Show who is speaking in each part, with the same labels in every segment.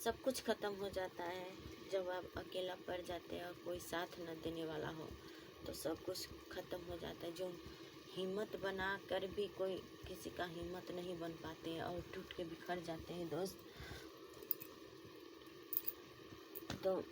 Speaker 1: सब कुछ ख़त्म हो जाता है जब आप अकेला पड़ जाते हैं और कोई साथ न देने वाला हो, तो सब कुछ ख़त्म हो जाता है। जो हिम्मत बना कर भी कोई किसी का हिम्मत नहीं बन पाते हैं और टूट के बिखर जाते हैं दोस्त। तो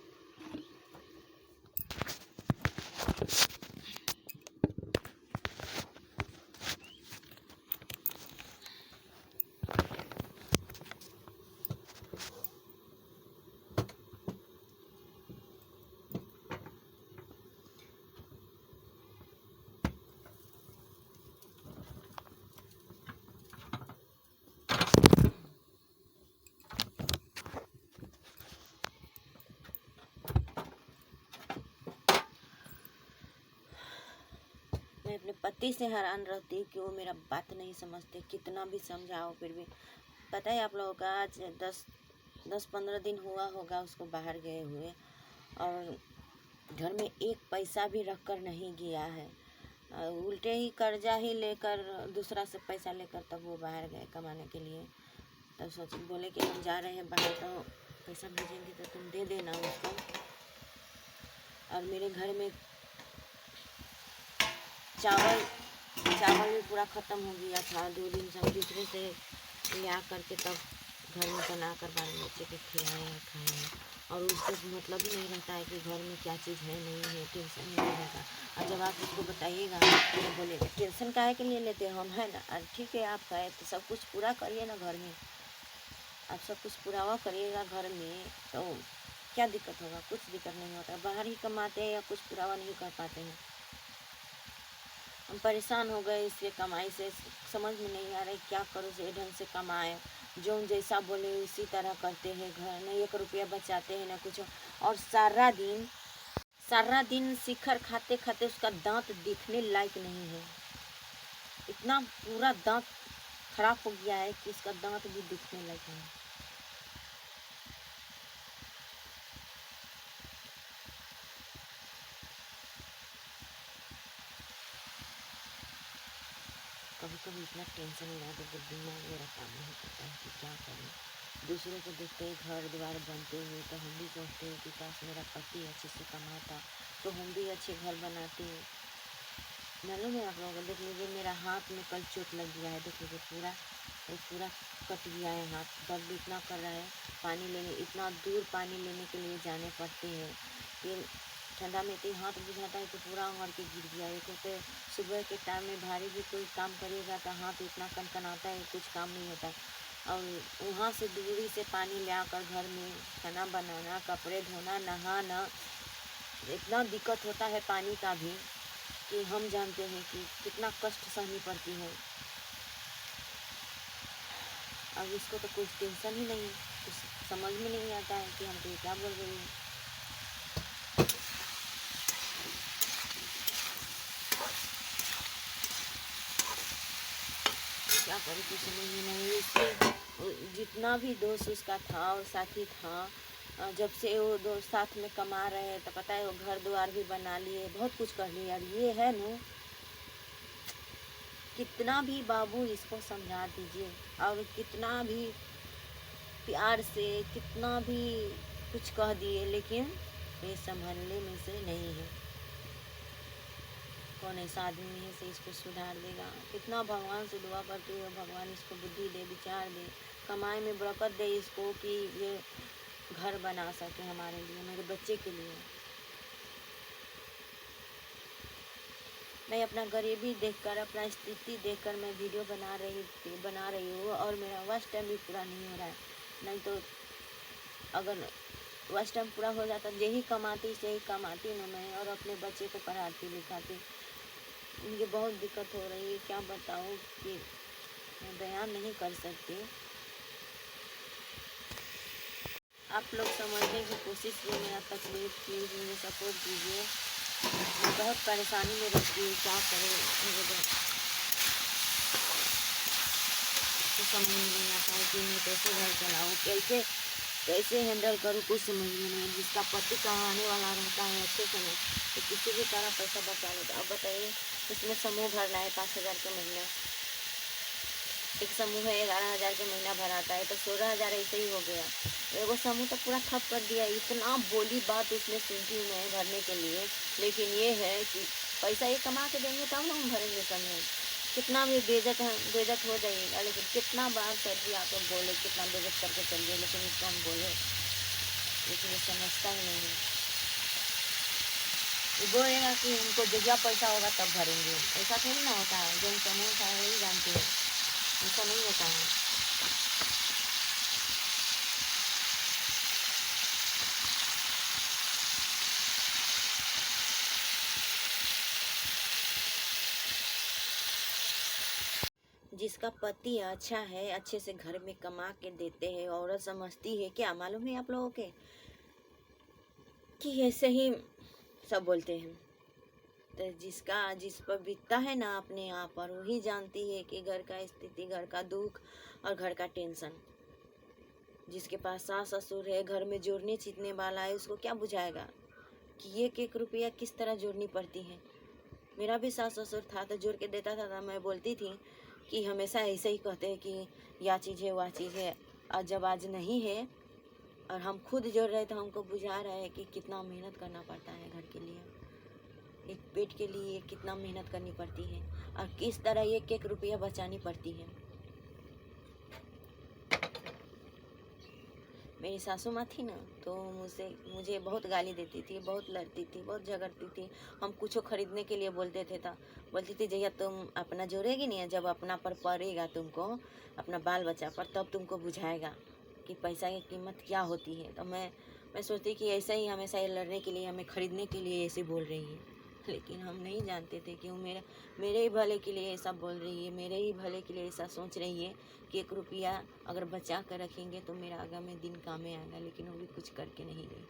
Speaker 1: मैं अपने पति से हैरान रहती हूँ कि वो मेरा बात नहीं समझते, कितना भी समझाओ फिर भी। पता है आप लोगों का, आज 10-15 दिन हुआ होगा उसको बाहर गए हुए, और घर में एक पैसा भी रख कर नहीं गया है। उल्टे ही कर्जा ही लेकर, दूसरा से पैसा लेकर तब वो बाहर गए कमाने के लिए। तब सोच बोले कि हम जा रहे हैं बाहर, तो पैसा भेजेंगे तो तुम दे देना उसको। और मेरे घर में चावल भी पूरा ख़त्म हो गया था। 2 दिन से हम दूसरे से ले आ करके तब घर में बना कर बाल बच्चे को खिलाए हैं, खाए हैं। और उसको मतलब ही नहीं रहता है कि घर में क्या चीज़ है नहीं है, टेंशन नहीं रहता। और जब आप उसको बताइएगा तो बोलेगा टेंशन काहे के लिए लेते हम, है ना। और ठीक है, आप है तो सब कुछ पूरा करिए ना घर में। आप सब कुछ पूरा हुआ करिएगा घर में, तो क्या दिक्कत होगा? कुछ दिक्कत नहीं होता। बाहर ही कमाते हैं या कुछ पूरा नहीं कर पाते हैं। हम परेशान हो गए इसके कमाई से, समझ में नहीं आ रहा है क्या करो, से ढंग से कमाए। जो जैसा बोले उसी तरह करते हैं, घर में 1 रुपया बचाते हैं ना कुछ। और सारा दिन शिखर खाते खाते उसका दांत दिखने लायक नहीं है। इतना पूरा दांत खराब हो गया है कि उसका दांत भी दिखने लायक नहीं। कभी कभी इतना टेंशन हो जाता है कि दिमाग मेरा काम नहीं करता है कि क्या करूँ। दूसरों को देखते ही घर द्वार बनते हुए तो हम भी सोचते हैं कि काश मेरा पति अच्छे से कमाता तो हम भी अच्छे घर बनाते। मालूम है आप लोगों को, देख लीजिए मेरा हाथ में कल चोट लग गया है, देख लीजिए पूरा कट गया है हाथ। दर्द इतना कर रहा है, पानी लेने इतना दूर पानी लेने के लिए जाने पड़ते हैं। फिर ठंडा में इतनी हाथ बुझाता है तो पूरा उमड़ के गिर गया। एक होते सुबह के टाइम में भारी भी कोई काम करेगा तो हाथ इतना कनकनाता है, कुछ काम नहीं होता। और वहाँ से दूरी से पानी ले आकर घर में खाना बनाना, कपड़े धोना, नहाना, इतना दिक्कत होता है पानी का भी कि हम जानते हैं कि कितना कष्ट सहनी पड़ती है। अब इसको तो कुछ टेंशन ही नहीं है, कुछ समझ में नहीं आता है कि हम तो क्या बोल रही हूँ। क्या करूँ कुछ समझ में नहीं। इसलिए जितना भी दोस्त उसका था और साथी था, जब से वो दोस्त साथ में कमा रहे हैं तो पता है वो घर द्वार भी बना लिए, बहुत कुछ कर लिया। ये है न, कितना भी बाबू इसको समझा दीजिए और कितना भी प्यार से कितना भी कुछ कह दिए, लेकिन ये संभलने में से नहीं है। कौन ऐसा आदमी है से इसको सुधार देगा? कितना भगवान से दुआ करती है, भगवान इसको बुद्धि दे, विचार दे, कमाई में बरकत दे इसको कि ये घर बना सके हमारे लिए, मेरे बच्चे के लिए। मैं अपना गरीबी देखकर, अपना स्थिति देखकर मैं वीडियो बना रही हूँ और मेरा वॉच टाइम भी पूरा नहीं हो रहा है। नहीं तो अगर वॉच टाइम पूरा हो जाता, यही कमाती ना मैं, और अपने बच्चे को पढ़ाती लिखाती। मुझे बहुत दिक्कत हो रही है, क्या बताऊँ कि मैं बयान नहीं कर सकती। आप लोग समझने की कोशिश कीजिए, मेरा तकलीफ प्लीज़ मुझे सपोर्ट कीजिए। मैं बहुत परेशानी में रहती हूँ, क्या करूँ मुझे तो समझ में नहीं आता है कि मैं कैसे घर चलाऊँ, कैसे हैंडल करूँ, कुछ समझ में नहीं। जिसका पति कमाने वाला रहता है अच्छे समय तो किसी भी तरह पैसा बचा लेता। अब बताइए, इसमें समूह भरना है 5,000 के महीना, एक समूह है 11,000 के महीना भराता है, तो 16,000 ऐसे ही हो गया। वो समूह तो पूरा ठप कर दिया। इतना बोली बात उसने सुनती हूँ मैं भरने के लिए, लेकिन ये है कि पैसा ये कमा के देंगे तब ना हम भरेंगे समूह। कितना भी बेइज्जत है, बेइज्जत हो जाइएगा, लेकिन कितना बार सर जी आप लोग बोले, कितना बेइज्जत करके चलिए, लेकिन इसको हम बोले, लेकिन ये समझता ही नहीं है। ये बोलेगा कि उनको जब पैसा होगा तब भरेंगे। ऐसा थोड़ी ना होता है, जो समूह था वही जानते हैं, ऐसा नहीं होता है। जिसका पति अच्छा है, अच्छे से घर में कमा के देते हैं, औरत समझती है क्या, मालूम है आप लोगों के, कि ऐसे ही सब बोलते हैं। तो जिस पर बीतता है ना अपने आप पर, वही जानती है कि घर का स्थिति, घर का दुख और घर का टेंशन। जिसके पास सास ससुर है, घर में जोड़ने चीतने वाला है, उसको क्या बुझाएगा कि एक एक रुपया किस तरह जोड़नी पड़ती है। मेरा भी सास ससुर था तो जोड़ के देता था, मैं बोलती थी कि हमेशा ऐसे ही कहते हैं कि या चीज़ है वह चीज़ है, और जब आज नहीं है और हम खुद जोड़ रहे तो हमको बुझा रहा है कि कितना मेहनत करना पड़ता है घर के लिए, एक पेट के लिए कितना मेहनत करनी पड़ती है, और किस तरह एक एक रुपया बचानी पड़ती है। मेरी सासू माँ थी ना, तो मुझे बहुत गाली देती थी, बहुत लड़ती थी, बहुत झगड़ती थी। हम कुछ खरीदने के लिए बोलते थे तो बोलती थी जैया तुम अपना जोड़ेगी नहीं, जब अपना पर पड़ेगा तुमको, अपना बाल बच्चा पर, तब तुमको बुझाएगा कि पैसा की कीमत क्या होती है। तो मैं सोचती कि ऐसा ही हमेशा ये लड़ने के लिए, हमें खरीदने के लिए ऐसे बोल रही है, लेकिन हम नहीं जानते थे कि वो मेरे ही भले के लिए ऐसा बोल रही है, मेरे ही भले के लिए ऐसा सोच रही है कि एक रुपया अगर बचा कर रखेंगे तो मेरा आगामी दिन काम में आएगा। लेकिन वो भी कुछ करके नहीं गई,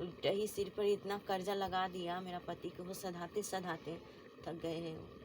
Speaker 1: उल्टा ही सिर पर इतना कर्जा लगा दिया मेरा पति को, वो सधाते सधाते थक गए हैं वो।